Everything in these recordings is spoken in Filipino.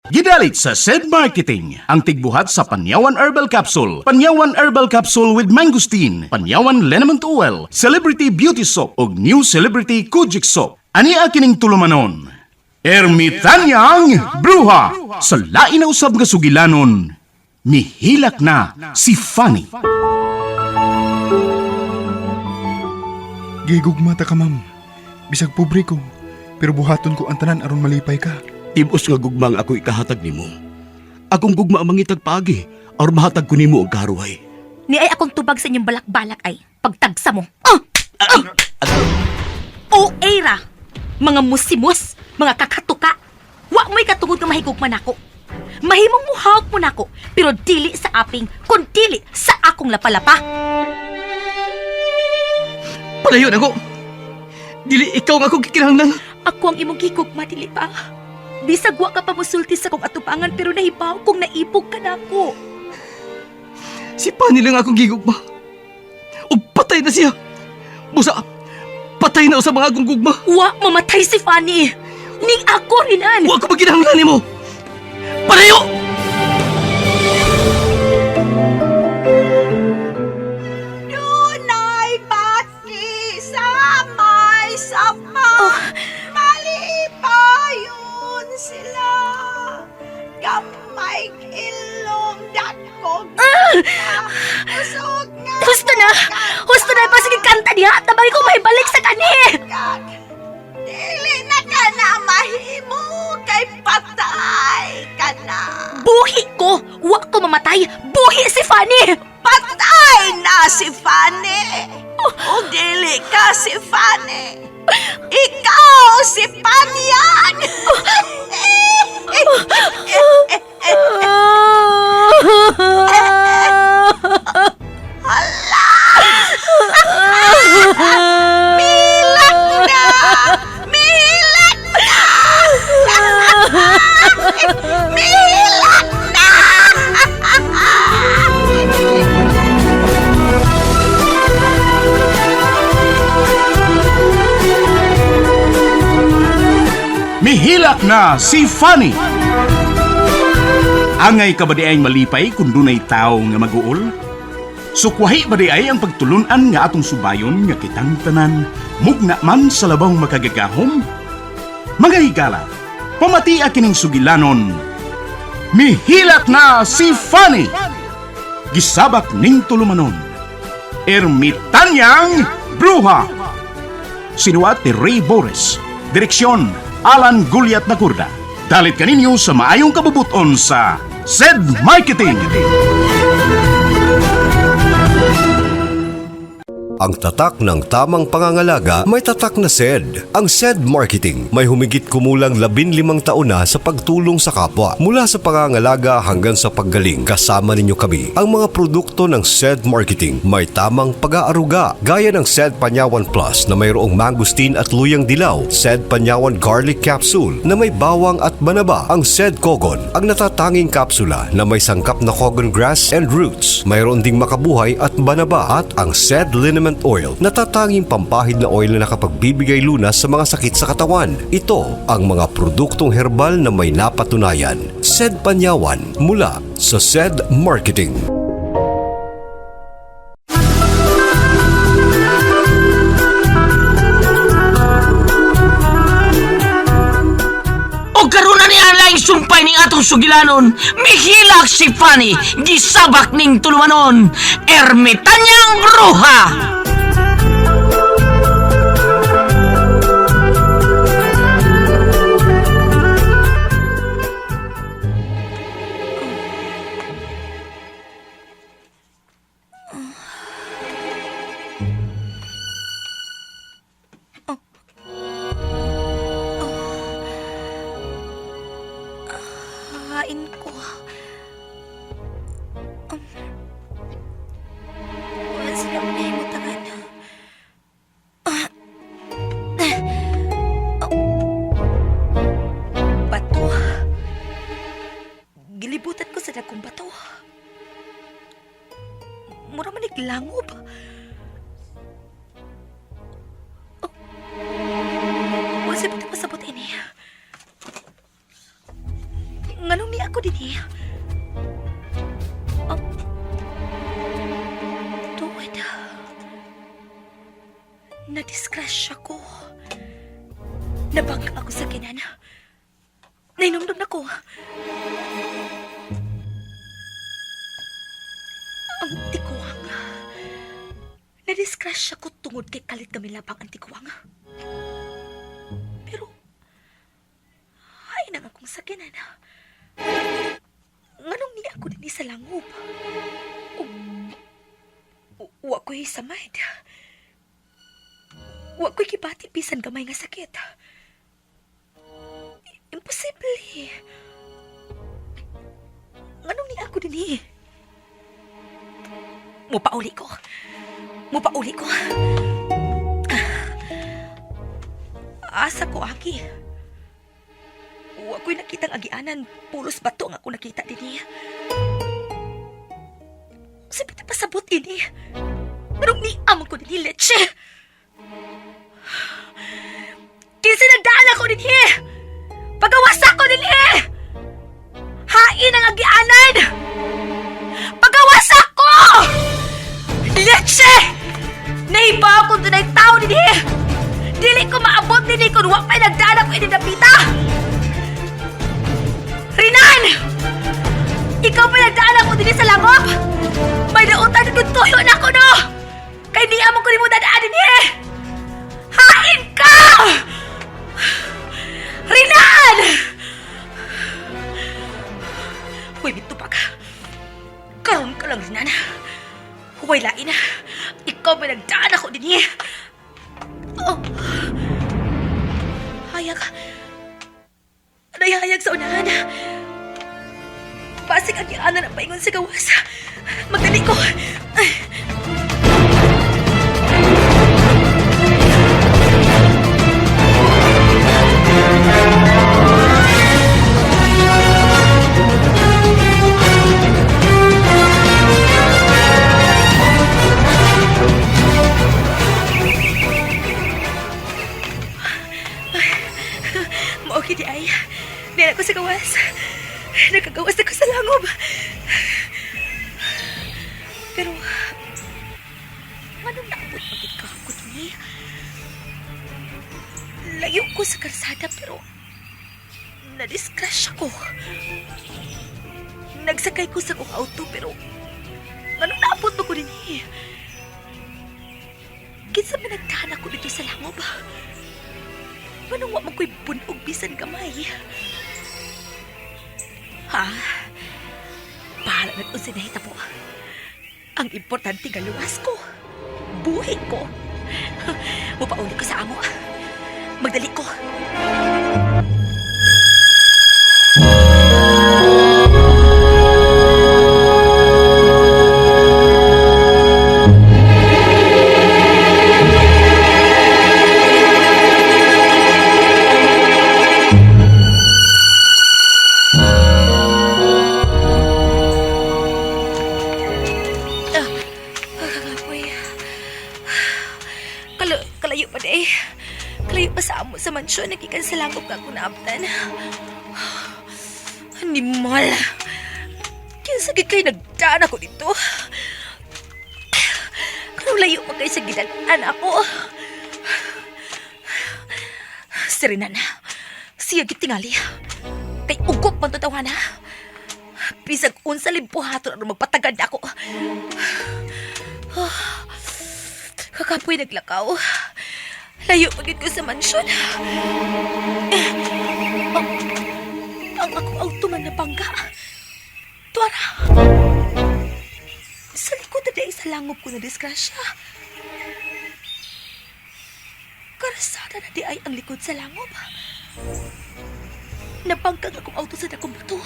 Gidalit sa SED Marketing, ang tigbuhat sa Panyawan Herbal Capsule, Panyawan Herbal Capsule with Mangosteen, Panyawan Liniment Oil, Celebrity Beauty Soap, ug New Celebrity Kojic Soap. Ani kining tulumanon. Ermitanyang Bruha! Sa lain na usab nga sugilanon, mihilak na si Fanny. Gigugmata ka, ma'am. Bisag pobre ko, pero buhaton ko ang tanan aron malipay ka. Tibos nga gugmang ako ikahatag nimo. Akong gugma ang mangitag pagi, or mahatag ko nimo og karuhay. Ni ay akong tubag sa inyong balak-balak ay pagtagsa mo. O era! Mga musimos, mga kakatuka. Wa mo'y katungod nga mahigugman ako. Mahimong muhawak mo nako, pero dili sa aping, kun dili sa akong lapalapa. Palayon ako! Dili ikaw nga akong kikinahanglan. Ako ang imong gigugma, dili pa. Bisag wa ka pa musulti sa kong atubangan, pero nahibaw kong naipog ka na ako. Si Pani lang akong gigugma. O patay na siya. Busa, patay na sa mga akong gugma. Wa mamatay si Fanny. Ning ako rinan. Wa ko maginahanglan nimo. Palayo! Dunay bati sa may sapa. Malipayon sila. Gamay ilong dakog. Usog nga. Husto na! Husto na! Pasig kanta niya! Tabay ko mahibalik sa kani! Dili na ka na mahimo kay patay ka na. Buhi ko! Wa ko mamatay! Buhi si Fanny! Patay na si Fanny. O dili ka si Fanny. Ikaw si Panyan. Milak na! Milak na! Milak na! Mihilak na si Fanny. Angay ka ba di ay malipay kung dunay tao nga mag-uol? Sukwahi ba di ay ang pagtulunan nga atong subayon nga kitang tanan, mugna man sa labang makagagahom? Mga higala, pamati kining sugilanon. Mihilak na si Fanny. Gisabak ning tulumanon. Ermitanyang Bruha. Sinuat ni Ray Boris. Direksyon Alan Gulyat Nagurda. Dalit kaninyo sa maayong kabubuton sa SED Marketing. Ang tatak ng tamang pangangalaga may tatak na SED. Ang SED Marketing may humigit kumulang 15 taon na sa pagtulong sa kapwa. Mula sa pangangalaga hanggang sa paggaling, kasama ninyo kami. Ang mga produkto ng SED Marketing may tamang pag-aaruga. Gaya ng SED Panyawan Plus na mayroong mangosteen at luyang dilaw. SED Panyawan Garlic Capsule na may bawang at banaba. Ang SED Kogon, ang natatanging kapsula na may sangkap na kogon grass and roots. Mayroon ding makabuhay at banaba. At ang SED Liniment Oil, natatanging pampahid na oil na nakapagbibigay lunas sa mga sakit sa katawan. Ito ang mga produktong herbal na may napatunayan. SED Panyawan mula sa SED Marketing. O karuna ni Alay sumpay ning atong sugilanon, mihilak si Fanny, gisabak ning tulumanon, Ermitanyang Bruha! Hain ko. Wala sila mahimutangan. Bato. Gilibutan ko sa dagkong bato. Mura man naglangob. Wala siya pasabot ini. Nga Nganong ni ako din eh? Oh. Tuwid. Nadiskrasya ko. Nabangga ako sa kinan. Nainomdom na ko. Ang tikuwang. Nadiskrasya ko tungod kay kalit kami labang ang tikuwang. Pero, ay nang akong sakinan. Nganong ni ako din sa langob. Wa ko'y samad. Wa ko'y kibati bisan gamay nga sakit. Imposible. Nganong ni ako din eh. Mupauli ko. Asa ko, Aki. Wa ko'y nakitang agianan. Pulos bato ang ako nakita din eh. Sipit pasabot ini. Pero ni amang ko din leche. Kinsa nagdaan ako din eh. Pagawasak ko din eh. Hain ang agianan. Pagawasak ko! Leche! Nahiba ako doon ay tao din eh. Dili ko maabot din eh kung wak pa'y nagdaan ako inidapita. Rinan! Ikaw pa nagdaan ako din sa langop. May nautan kong tuyo na ako no. Kaya di amang ko ni mo dadaan din eh. Hain ka! Rinan! Huwag mitupag. Karoon ka lang, Rinan. Huwag lain. Ikaw ba nagdaan ako din eh. Oh. Hayag. Hayag sa unahan. Pasig ang iyanan ang paingon sa gawas. Magdali ko. Maoki di ay. Diyan ako sa gawas. Nakagawas ako sa langob. Pero, anong naabot pagit ka ako dun eh? Layo ko sa kalsada pero nadiskrasya ko. Nagsakay ko sa kong auto pero anong naabot mo ko din eh? Kinsa ba nagdahan ako dito sa langob? Anong wa man ko'y bunog bisan kamay? Ha? Bahala na kung sinahita po. Ang importante nga luwas ko. Buhay ko. Mupauli ko sa amo. Magdali ko. Kalayo pa day. Kalayo pa sa amo sa mansyon. Nagikan sa langop ka ako naabtan. Animal. Kinsagit kayo nagdaan ako dito. Kung layo pa kayo sa gidanan ako. Sirinan. Siya gitingali. Kay ugok man tatawa na. Bisag unsa limpuhaton ano magpatagad ako. Kakapoy naglakaw. Layo pagid ko sa mansyon. Ang akong auto man na bangga. Tuwara. Sa likod na dahil sa langop ko na disgrasya. Karasada na di ay ang likod sa langop. Nabangkag akong auto sa dakong bato.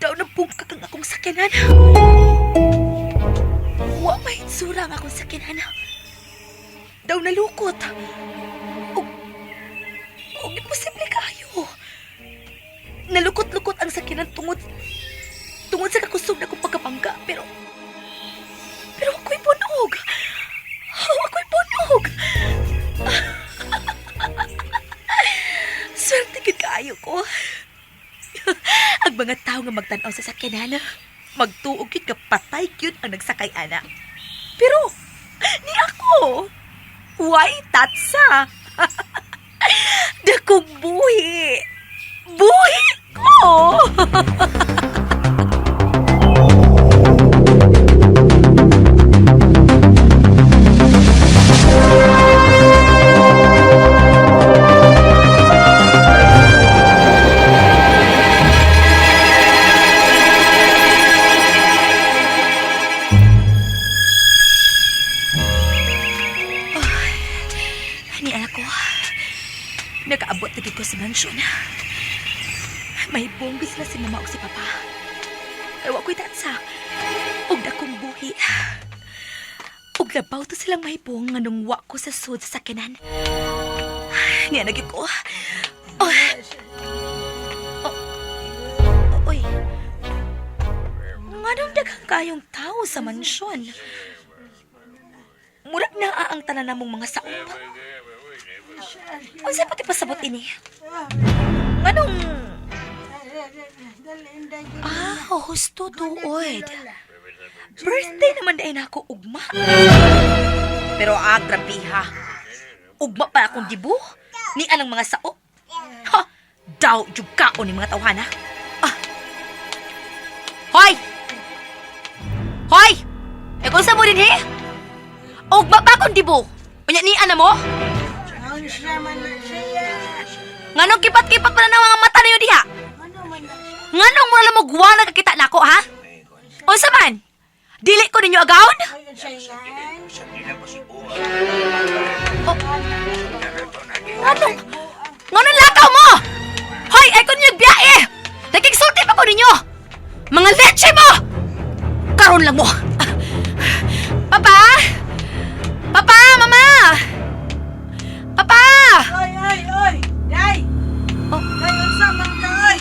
Daw nabungkag ang akong sakyanan. Wa may itsura ang akong sakyanan. Daw nalukot. O imposible kayo. Nalukot-lukot ang sakyanan tungod sa kakusog na kong pagkabangga. Pero ako'y bunog. Ako'y bunog. Swerte gid kaayo ko. Ang mga tao nga magtanaw sa sakyanan, magtuog yun nga patay yun ang nagsakay ana. Pero, ni ako, why tatsa? Dakong buhi. Buhi ko! Ni anak ko, nakaabot na gid ko sa mansyon. May bongga sila si mama o si papa. Ewa ko'y tatsa. Ug dakong buhi. Ug labaw to silang mahibong nga nung wa ko sa sud sa sakyanan. Niya naging ko. Oy. Nganong daghang kayong tao sa mansyon? Murag naa ang tanan namong mga saop. Unsa pati pasabot ini? Nganong husto tuod. Birthday naman dahil na ako ugma. Pero grabe ha. Ugma pa akong gibu. Ni anang mga saop. Ha! Daw jud kaon ni mga tawhana. Hoy! Hoy! Kung sa mo din he? Ugma pa akong gibu. Unya ni ana mo? Nganong kipat-kipat pa na ng mga mata niyo diha? Nganong mura lang mo guwala kakita na ako, ha? Unsa man? Dili ko ninyo agawon? Nganong lakaw mo? Hoy, ay ko ninyo biyae! Nagkiksulti pa ko ninyo! Mga leche mo! Karon lang mo! Papa! Papa! Mama! Papa! Oy! Day! Day, unsa man ka, oy?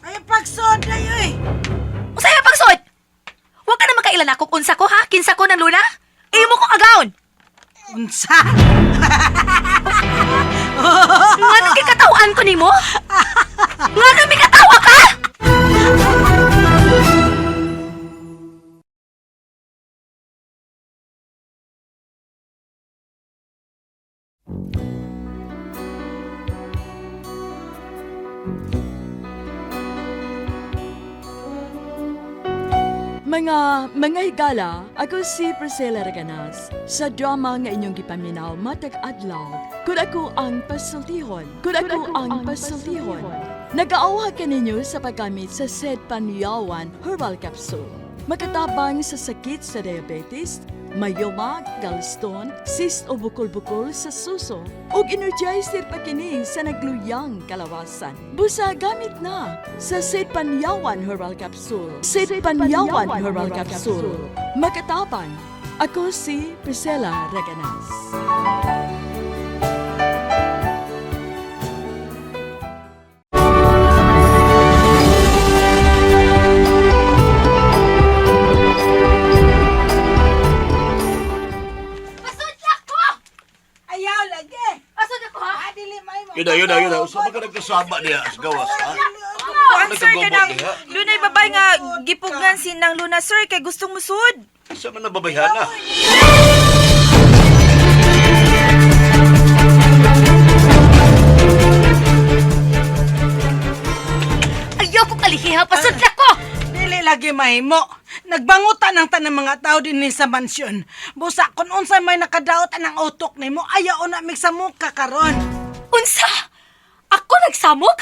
Ay, pagsod na yoy! Usay ang pagsod! Huwag ka na makailan ako unsa ko, ha? Kinsa ko ng luna? Imo kong agawon! Unsa? Ngano kikatawaan ko nimo? Ngano may katawa ka? Mga higala, ako si Priscilla Raganas. Sa drama nga inyong gipaminaw matag adlaw, kung ako ang pasultihon. Nag-aawha ka ninyo sa paggamit sa Sed Panyawan Herbal Capsule. Makatabang sa sakit sa diabetes, mayoma, gallstone, cyst o bukol-bukol sa suso, ug energizer pa kini sa nagluyang kalawasan. Busa gamit na sa Sed Panyawan Herbal Capsule. Sed Panyawan Herbal Capsule. Makatabang, ako si Priscilla Raganas. Ayaw lagi! Asod ako, ha? Dili may mo. Yun na. Saan ka nagkasama niya sa gawas, ha? Kuan sir Nagkagobot kanang niya? lunay babay nga gipugnan sinang Luna sir kay gustong musud. Saan man nababayhana? Ayaw ko kalihiha, pasod ko! Dili lagi mahimo. Nagbangutan ang tanang mga tao din ni sa mansyon. Busa kun unsa may nakadaot ang utok nimo, ayaw na mig sa muka karon. Unsa? Ako nagsamok?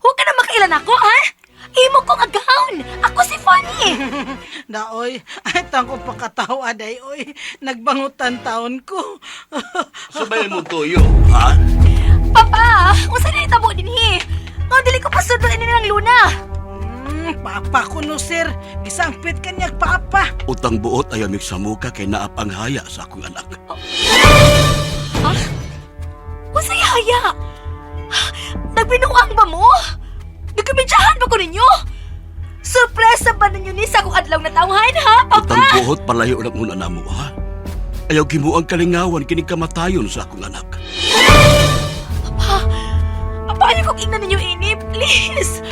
Huwag ka na makailan ako, ha? Imo kong agawon. Ako si Fanny. Daoy, ay tang ko pakatawa day oy. Nagbangutan taon ko. Sabay mo tuyo, ha? Papa, unsa na itabo din hi? Nga dili ko pasod ini ng Luna. Papa ko no sir, gisangpit kanyag papa. Utang buot ayaw mig sa muka kay naap ang haya sa akong anak. Ha? Unsa haya? Nagbinuang ba mo? Nagkamedyahan ba ko ninyo? Surpresa ba ninyo ni sa akong adlaw na tawhan, ha, Papa? Utang buot palayo lang una namo, ha? Ayaw gimuang kalingawan kining kamatayon sa akong anak. Papa, paano kong ingnan ninyo ini? Please!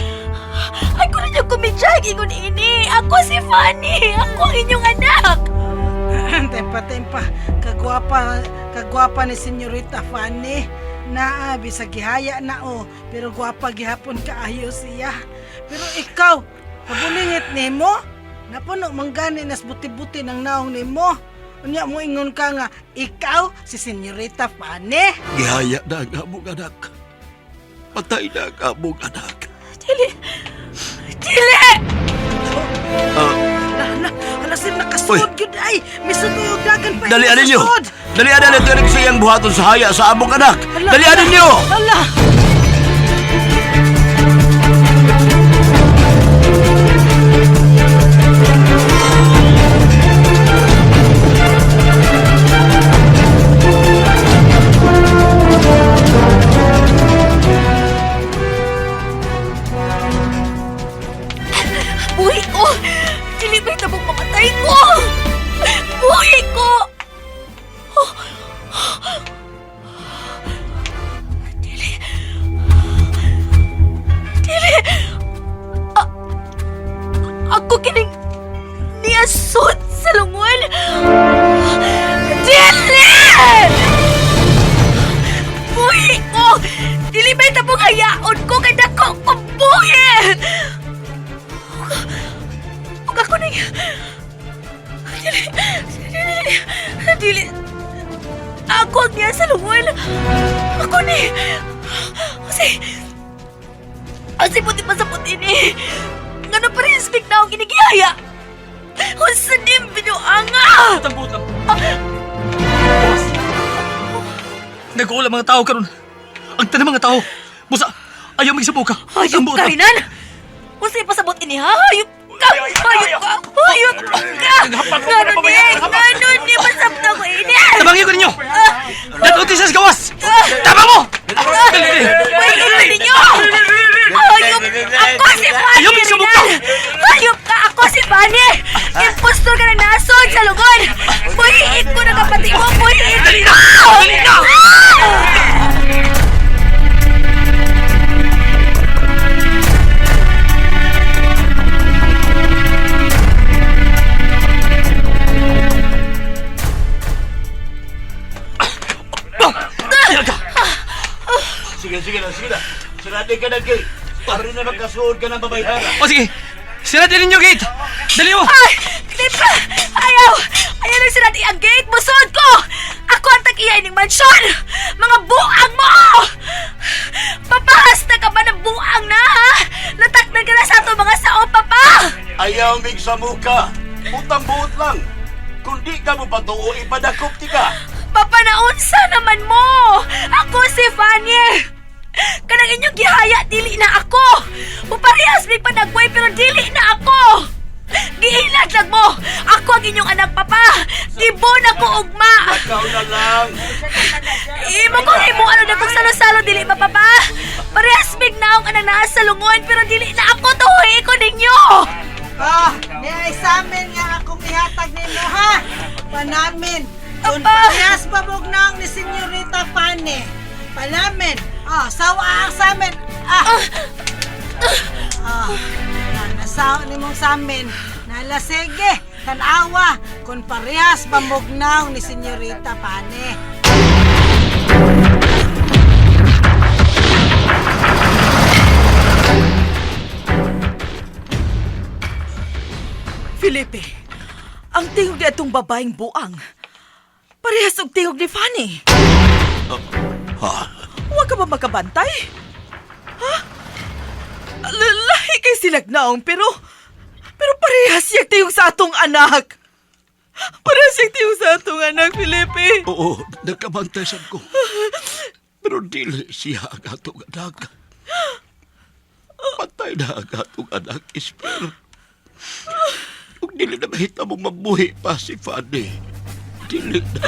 mag-ingon ini. Ako si Fanny. Ako ang inyong anak. Tempa. Kagwapa ni Senyorita Fanny. Naabi sa gihaya na pero gwapa gihapon kaayo siya. Pero ikaw, kabulingit nimo, napuno manggani nas buti-buti ng naong nimo. Unya mo ingon ka nga, ikaw si Senyorita Fanny. Gihaya na ang among anak. Patay na ang among anak. Dili! Halasin nakasud yun ay. Misuduyog dagan pa. Dalian ninyo! Kasud. Dalian na ito yung siyang buhaton sa haya sa among anak! Hala, Dalian hala. ninyo! Hala! Buhi ko! Dili ba'y tabong mamatay ko! Buhi ko! Dili! Ako kining niasod sa lungon! Dili! Buhi ko! Dili ba'y tabong hayaon ko kay dako ko buhi! Huwag ako na Dili. Ako niya sa lungon. Ako ni. Kasi puti pa sa puti ni. Nga na parehas na akong ginigihaya. Unsa dim binuanga. Tambutang. Nag-uulam mga tao karon. Ang tanang mga tao. Busa, ayaw magsabuka. Hayop ka rinan. Unsa pasabot ini ha? Hayop ka. Hayop ka. Hayop ka. Ganon ni masabta ko ini. Tabangin ko ninyo! Natuti sa gawas! Tama mo! Hayop ninyo. Hayop. Ako si Fanny. Ayaw magsabuka! Hayop ka. Ako si Fanny. Impostor ka na nasod sa lugon. Buhiin ko na kapatid mo. Buhiin ko. Dali na! Sige na. Sarado ka na, Kate. Para na magkasuod ka ng babayhara. O sige, siratin ninyo gate! Dali mo! Ay! Clipa! Ayaw! Ayaw nang sinati ang gate! Busod ko! Ako ang tag-iya ining mansyon! Mga buang mo! Papahas na ka ba ng buang na, ha? Nataknan ka na sa ato mga sao, papa! Ayaw mig sa muka. Utang buot lang. Kung di ka mo patuo, ipadakop ti ka. Papa, naunsa naman mo! Ako si Fanny! Kanang inyong gihaya, dili na ako! Uparehas may panagway pero dili na ako! Giilad lang mo! Ako ang inyong anak, papa! Tibon ako ugma! Ikaw na lang. Imo kong imo ano na kung salo-salo dili ba, papa? Parehas mig naong anang naa sa lungon pero dili na ako tuhoy ko ninyo! Ni ay sa amin nga akong ihatag nimo ha. Panamin. Kung Apa? parehas babugnaong ni Senyorita Fanny. Panamin. Sawa ang sa amin. Nasawa ni mong sa amin. Nalasege. Tanawa. Kung parehas babugnaong ni Senyorita Fanny. Felipe, ang tingog ni atong babaeng buang. Parehas og tingog ni Fanny. Huwag ka ba makabantay? Ha? Lalahi kay silagnaong pero parehas yung tingog sa atong anak. Parehas yung tingog sa atong anak, Felipe. Oo, nagkabantay sad ko. Pero dili siya ang atong anak. Patay na ang atong anak, Isper. Kung dili na mahita mong mabuhi pa si Fanny, dili na.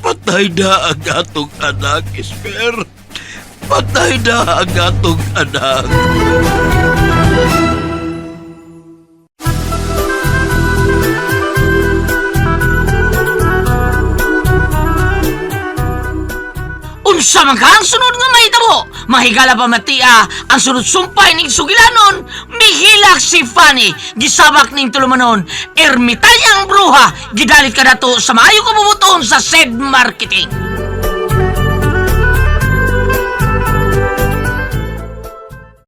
Patay na ang atong anak, Isper. Patay na ang atong anak. Unsa man ka ang sunod nga mahitabo? mahigala pa matia ang sunod sumpay ning sugilanon, mihilak si Fanny, gisabak ning tulumanon, ermitanyang bruha, gidalit ka na to sa maayo kabubuton sa said marketing.